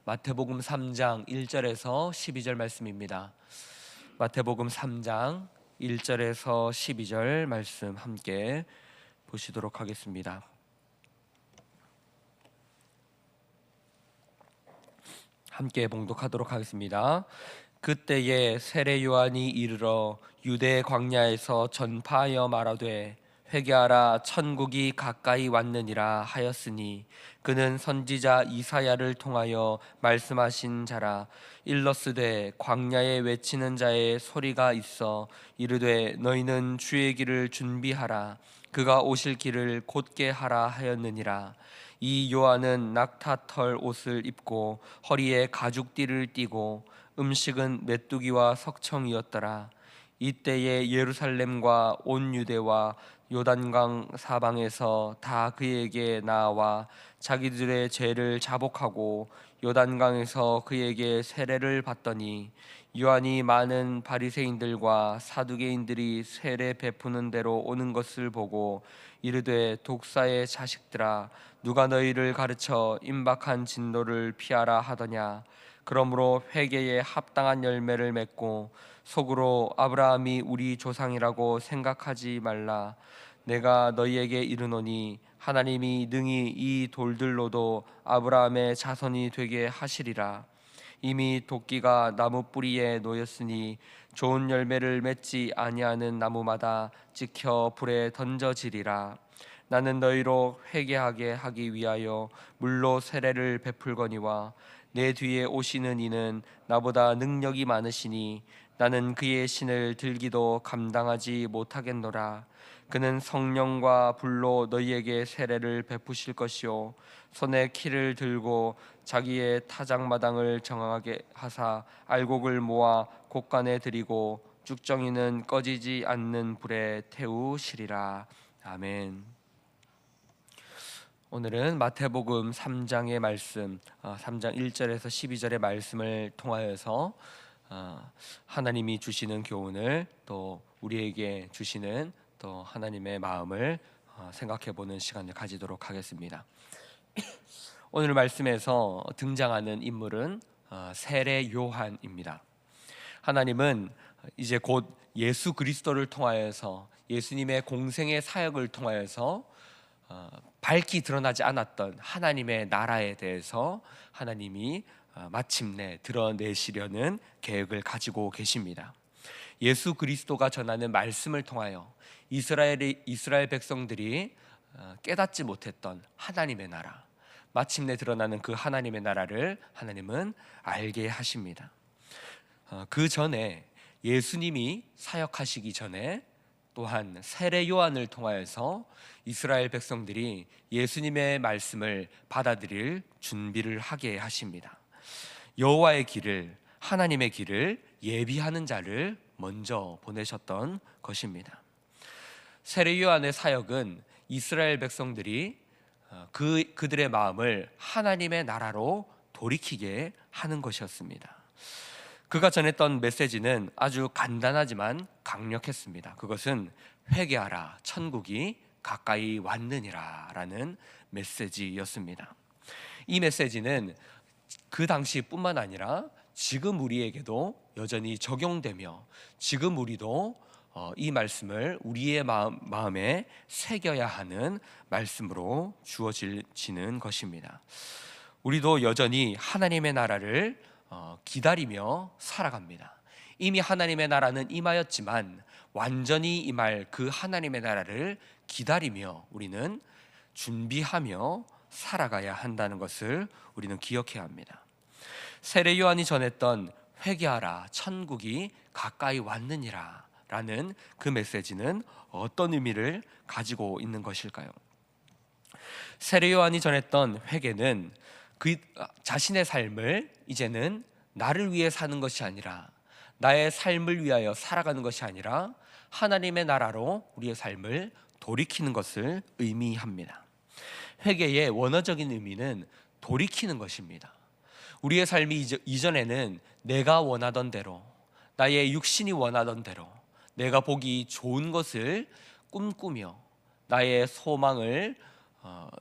마태복음 3장 1절에서 12절 말씀입니다. 마태복음 3장 1절에서 12절 말씀 함께 보시도록 하겠습니다. 함께 봉독하도록 하겠습니다. 그때에 세례 요한이 이르러 유대 광야에서 전파하여 말하되 회개하라, 천국이 가까이 왔느니라 하였으니 그는 선지자 이사야를 통하여 말씀하신 자라. 일러스되 광야에 외치는 자의 소리가 있어 이르되 너희는 주의 길을 준비하라, 그가 오실 길을 곧게 하라 하였느니라. 이 요한은 낙타털 옷을 입고 허리에 가죽띠를 띠고 음식은 메뚜기와 석청이었더라. 이때에 예루살렘과 온 유대와 요단강 사방에서 다 그에게 나와 자기들의 죄를 자복하고 요단강에서 그에게 세례를 받더니, 요한이 많은 바리새인들과 사두개인들이 세례 베푸는 대로 오는 것을 보고 이르되 독사의 자식들아, 누가 너희를 가르쳐 임박한 진노를 피하라 하더냐. 그러므로 회개에 합당한 열매를 맺고 속으로 아브라함이 우리 조상이라고 생각하지 말라. 내가 너희에게 이르노니 하나님이 능히 이 돌들로도 아브라함의 자손이 되게 하시리라. 이미 도끼가 나무 뿌리에 놓였으니 좋은 열매를 맺지 아니하는 나무마다 찍혀 불에 던져지리라. 나는 너희로 회개하게 하기 위하여 물로 세례를 베풀거니와 내 뒤에 오시는 이는 나보다 능력이 많으시니 나는 그의 신을 들기도 감당하지 못하겠노라. 그는 성령과 불로 너희에게 세례를 베푸실 것이요 손에 키를 들고 자기의 타작마당을 정하게 하사 알곡을 모아 곳간에 들이고 쭉정이는 꺼지지 않는 불에 태우시리라. 아멘. 오늘은 마태복음 3장의 말씀, 3장 1절에서 12절의 말씀을 통하여서 하나님이 주시는 교훈을, 또 우리에게 주시는 또 하나님의 마음을 생각해 보는 시간을 가지도록 하겠습니다. 오늘 말씀에서 등장하는 인물은 세례 요한입니다. 하나님은 이제 곧 예수 그리스도를 통하여서, 예수님의 공생의 사역을 통하여서 밝히 드러나지 않았던 하나님의 나라에 대해서 하나님이 마침내 드러내시려는 계획을 가지고 계십니다. 예수 그리스도가 전하는 말씀을 통하여 이스라엘 백성들이 깨닫지 못했던 하나님의 나라, 마침내 드러나는 그 하나님의 나라를 하나님은 알게 하십니다. 그 전에 예수님이 사역하시기 전에 또한 세례 요한을 통하여서 이스라엘 백성들이 예수님의 말씀을 받아들일 준비를 하게 하십니다. 여호와의 길을, 하나님의 길을 예비하는 자를 먼저 보내셨던 것입니다. 세례 요한의 사역은 이스라엘 백성들이 그들의 마음을 하나님의 나라로 돌이키게 하는 것이었습니다. 그가 전했던 메시지는 아주 간단하지만 강력했습니다. 그것은 회개하라, 천국이 가까이 왔느니라 라는 메시지였습니다. 이 메시지는 그 당시뿐만 아니라 지금 우리에게도 여전히 적용되며, 지금 우리도 이 말씀을 우리의 마음에 새겨야 하는 말씀으로 주어지는 것입니다. 우리도 여전히 하나님의 나라를 기다리며 살아갑니다. 이미 하나님의 나라는 임하였지만 완전히 임할 그 하나님의 나라를 기다리며 우리는 준비하며 살아가야 한다는 것을 우리는 기억해야 합니다. 세례 요한이 전했던 회개하라, 천국이 가까이 왔느니라 라는 그 메시지는 어떤 의미를 가지고 있는 것일까요? 세례 요한이 전했던 회개는 그 자신의 삶을 이제는 나를 위해 사는 것이 아니라, 나의 삶을 위하여 살아가는 것이 아니라 하나님의 나라로 우리의 삶을 돌이키는 것을 의미합니다. 회개의 원어적인 의미는 돌이키는 것입니다. 우리의 삶이 이전에는 내가 원하던 대로, 나의 육신이 원하던 대로, 내가 보기 좋은 것을 꿈꾸며 나의 소망을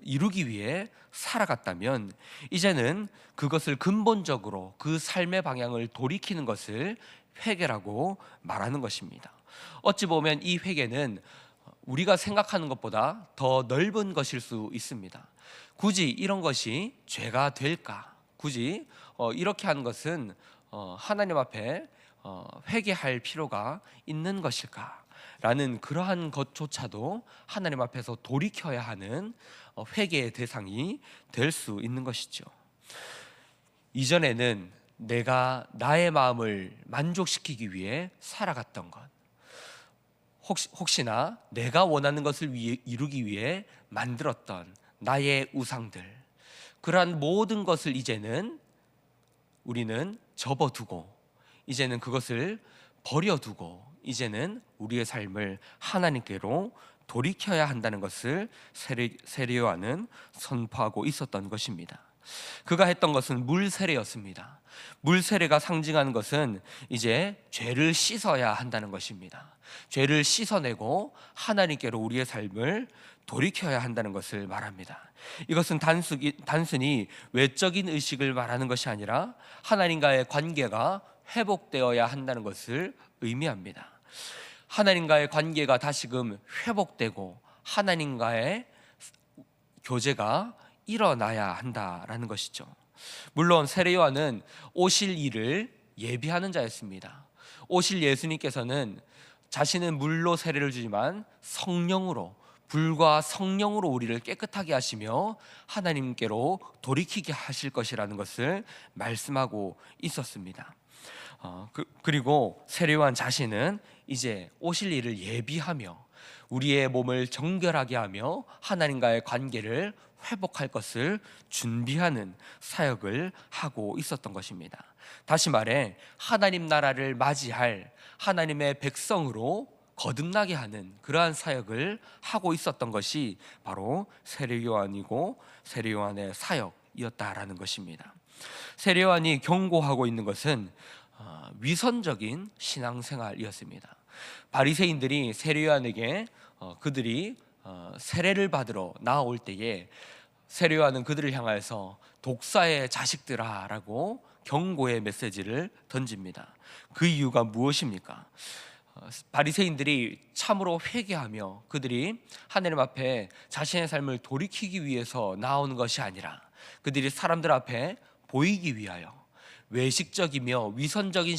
이루기 위해 살아갔다면 이제는 그것을 근본적으로 그 삶의 방향을 돌이키는 것을 회개라고 말하는 것입니다. 어찌 보면 이 회개는 우리가 생각하는 것보다 더 넓은 것일 수 있습니다. 굳이 이런 것이 죄가 될까? 굳이 이렇게 하는 것은 하나님 앞에 회개할 필요가 있는 것일까? 라는 그러한 것조차도 하나님 앞에서 돌이켜야 하는 회개의 대상이 될 수 있는 것이죠. 이전에는 내가 나의 마음을 만족시키기 위해 살아갔던 것, 혹시나 내가 원하는 것을 이루기 위해 만들었던 나의 우상들, 그러한 모든 것을 이제는 우리는 접어두고, 이제는 그것을 버려두고, 이제는 우리의 삶을 하나님께로 돌이켜야 한다는 것을 세례 요한은 선포하고 있었던 것입니다. 그가 했던 것은 물 세례였습니다. 물 세례가 상징하는 것은 이제 죄를 씻어야 한다는 것입니다. 죄를 씻어내고 하나님께로 우리의 삶을 돌이켜야 한다는 것을 말합니다. 이것은 단순히 외적인 의식을 말하는 것이 아니라 하나님과의 관계가 회복되어야 한다는 것을 의미합니다. 하나님과의 관계가 다시금 회복되고 하나님과의 교제가 일어나야 한다라는 것이죠. 물론 세례 요한은 오실 일을 예비하는 자였습니다. 오실 예수님께서는 자신은 물로 세례를 주지만 성령으로, 불과 성령으로 우리를 깨끗하게 하시며 하나님께로 돌이키게 하실 것이라는 것을 말씀하고 있었습니다. 그리고 세례 요한 자신은 이제 오실 일을 예비하며 우리의 몸을 정결하게 하며 하나님과의 관계를 회복할 것을 준비하는 사역을 하고 있었던 것입니다. 다시 말해 하나님 나라를 맞이할 하나님의 백성으로 거듭나게 하는 그러한 사역을 하고 있었던 것이 바로 세례 요한이고 세례 요한의 사역이었다라는 것입니다. 세례 요한이 경고하고 있는 것은 위선적인 신앙생활이었습니다. 바리새인들이 세례 요한에게 그들이 세례를 받으러 나올 때에 세례 요한은 그들을 향하여서 독사의 자식들아 라고 경고의 메시지를 던집니다. 그 이유가 무엇입니까? 바리새인들이 참으로 회개하며 그들이 하나님 앞에 자신의 삶을 돌이키기 위해서 나오는 것이 아니라 그들이 사람들 앞에 보이기 위하여 외식적이며 위선적인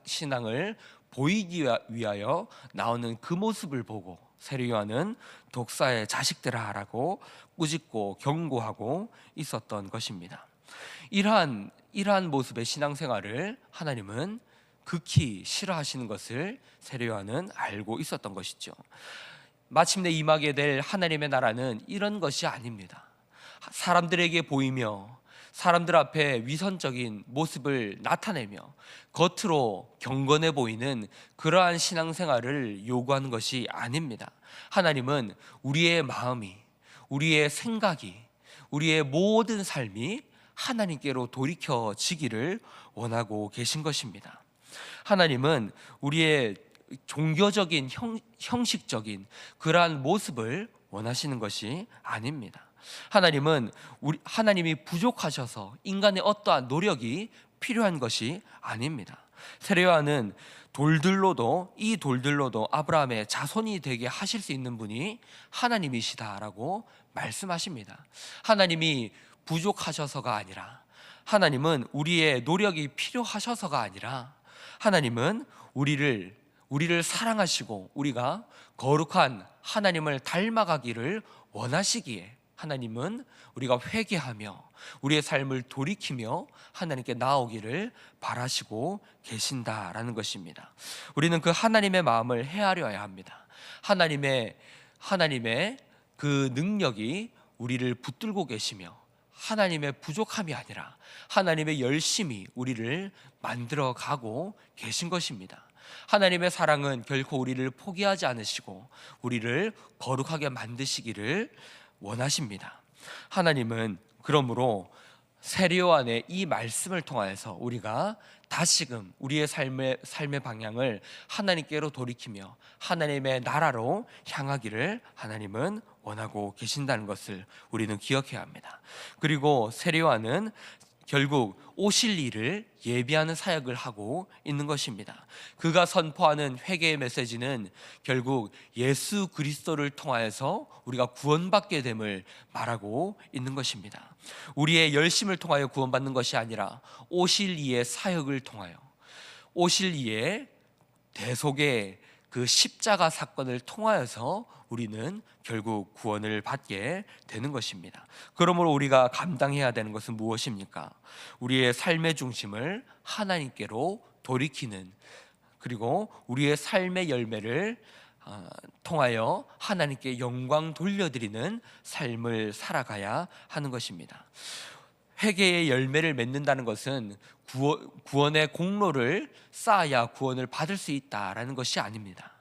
신앙을 보이기 위하여 나오는 그 모습을 보고 세례 요한은 독사의 자식들아 라고 꾸짖고 경고하고 있었던 것입니다. 이러한 모습의 신앙생활을 하나님은 극히 싫어하시는 것을 세례 요한은 알고 있었던 것이죠. 마침내 임하게 될 하나님의 나라는 이런 것이 아닙니다. 사람들에게 보이며 사람들 앞에 위선적인 모습을 나타내며 겉으로 경건해 보이는 그러한 신앙생활을 요구하는 것이 아닙니다. 하나님은 우리의 마음이, 우리의 생각이, 우리의 모든 삶이 하나님께로 돌이켜지기를 원하고 계신 것입니다. 하나님은 우리의 종교적인 형식적인 그러한 모습을 원하시는 것이 아닙니다. 하나님이 부족하셔서 인간의 어떠한 노력이 필요한 것이 아닙니다. 세례 요한은 이 돌들로도 아브라함의 자손이 되게 하실 수 있는 분이 하나님이시다라고 말씀하십니다. 하나님이 부족하셔서가 아니라, 하나님은 우리의 노력이 필요하셔서가 아니라, 하나님은 우리를 사랑하시고 우리가 거룩한 하나님을 닮아가기를 원하시기에 하나님은 우리가 회개하며 우리의 삶을 돌이키며 하나님께 나오기를 바라시고 계신다라는 것입니다. 우리는 그 하나님의 마음을 헤아려야 합니다. 하나님의 그 능력이 우리를 붙들고 계시며 하나님의 부족함이 아니라 하나님의 열심히 우리를 만들어가고 계신 것입니다. 하나님의 사랑은 결코 우리를 포기하지 않으시고 우리를 거룩하게 만드시기를 원하십니다. 하나님은 그러므로 세례 요한의 이 말씀을 통하여서 우리가 다시금 우리의 삶의 방향을 하나님께로 돌이키며 하나님의 나라로 향하기를 하나님은 원하고 계신다는 것을 우리는 기억해야 합니다. 그리고 세례 요한은 결국 오실 일을 예비하는 사역을 하고 있는 것입니다. 그가 선포하는 회개의 메시지는 결국 예수 그리스도를 통하여서 우리가 구원받게 됨을 말하고 있는 것입니다. 우리의 열심을 통하여 구원받는 것이 아니라 오실 이의 사역을 통하여, 오실 이의 대속의 그 십자가 사건을 통하여서 우리는 결국 구원을 받게 되는 것입니다. 그러므로 우리가 감당해야 되는 것은 무엇입니까? 우리의 삶의 중심을 하나님께로 돌이키는, 그리고 우리의 삶의 열매를 통하여 하나님께 영광 돌려드리는 삶을 살아가야 하는 것입니다. 회개의 열매를 맺는다는 것은 구원의 공로를 쌓아야 구원을 받을 수 있다라는 것이 아닙니다.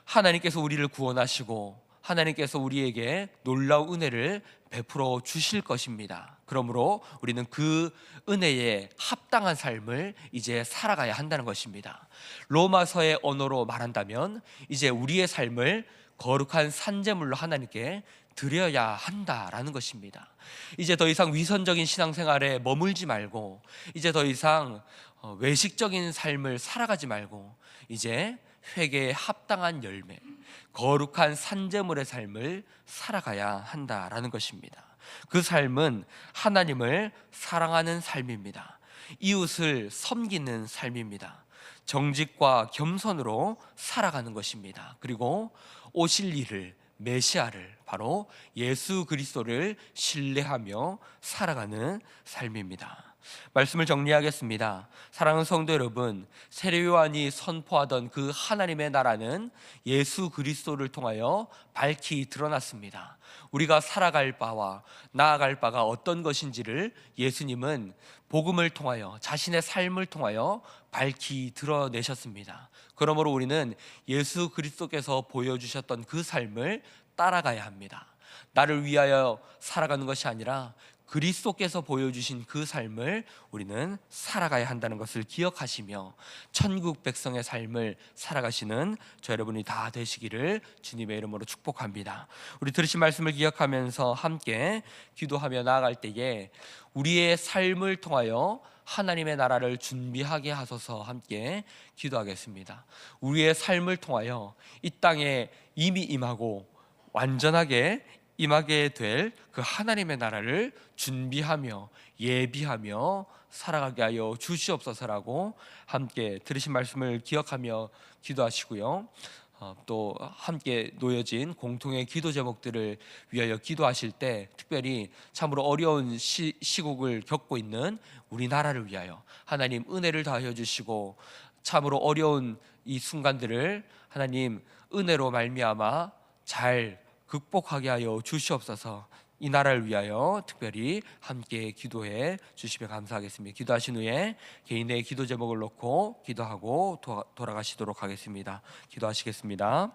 하나님께서 우리를 구원하시고 하나님께서 우리에게 놀라운 은혜를 베풀어 주실 것입니다. 그러므로 우리는 그 은혜에 합당한 삶을 이제 살아가야 한다는 것입니다. 로마서의 언어로 말한다면 이제 우리의 삶을 거룩한 산제물로 하나님께 드려야 한다라는 것입니다. 이제 더 이상 위선적인 신앙생활에 머물지 말고, 이제 더 이상 외식적인 삶을 살아가지 말고, 이제 회개에 합당한 열매, 거룩한 산제물의 삶을 살아가야 한다라는 것입니다. 그 삶은 하나님을 사랑하는 삶입니다. 이웃을 섬기는 삶입니다. 정직과 겸손으로 살아가는 것입니다. 그리고 오실 이를, 메시아를, 바로 예수 그리스도를 신뢰하며 살아가는 삶입니다. 말씀을 정리하겠습니다. 사랑하는 성도 여러분, 세례 요한이 선포하던 그 하나님의 나라는 예수 그리스도를 통하여 밝히 드러났습니다. 우리가 살아갈 바와 나아갈 바가 어떤 것인지를 예수님은 복음을 통하여, 자신의 삶을 통하여 밝히 드러내셨습니다. 그러므로 우리는 예수 그리스도께서 보여주셨던 그 삶을 따라가야 합니다. 나를 위하여 살아가는 것이 아니라 그리스도께서 보여주신 그 삶을 우리는 살아가야 한다는 것을 기억하시며 천국 백성의 삶을 살아가시는 저 여러분이 다 되시기를 주님의 이름으로 축복합니다. 우리 들으신 말씀을 기억하면서 함께 기도하며 나아갈 때에 우리의 삶을 통하여 하나님의 나라를 준비하게 하소서 함께 기도하겠습니다. 우리의 삶을 통하여 이 땅에 이미 임하고 완전하게 임하게 될 그 하나님의 나라를 준비하며 예비하며 살아가게 하여 주시옵소서라고 함께 들으신 말씀을 기억하며 기도하시고요. 또 함께 놓여진 공통의 기도 제목들을 위하여 기도하실 때 특별히 참으로 어려운 시국을 겪고 있는 우리나라를 위하여 하나님 은혜를 다하여 주시고 참으로 어려운 이 순간들을 하나님 은혜로 말미암아 잘 극복하게 하여 주시옵소서. 이 나라를 위하여 특별히 함께 기도해 주시면 감사하겠습니다. 기도하신 후에 개인의 기도 제목을 놓고 기도하고 돌아가시도록 하겠습니다. 기도하시겠습니다.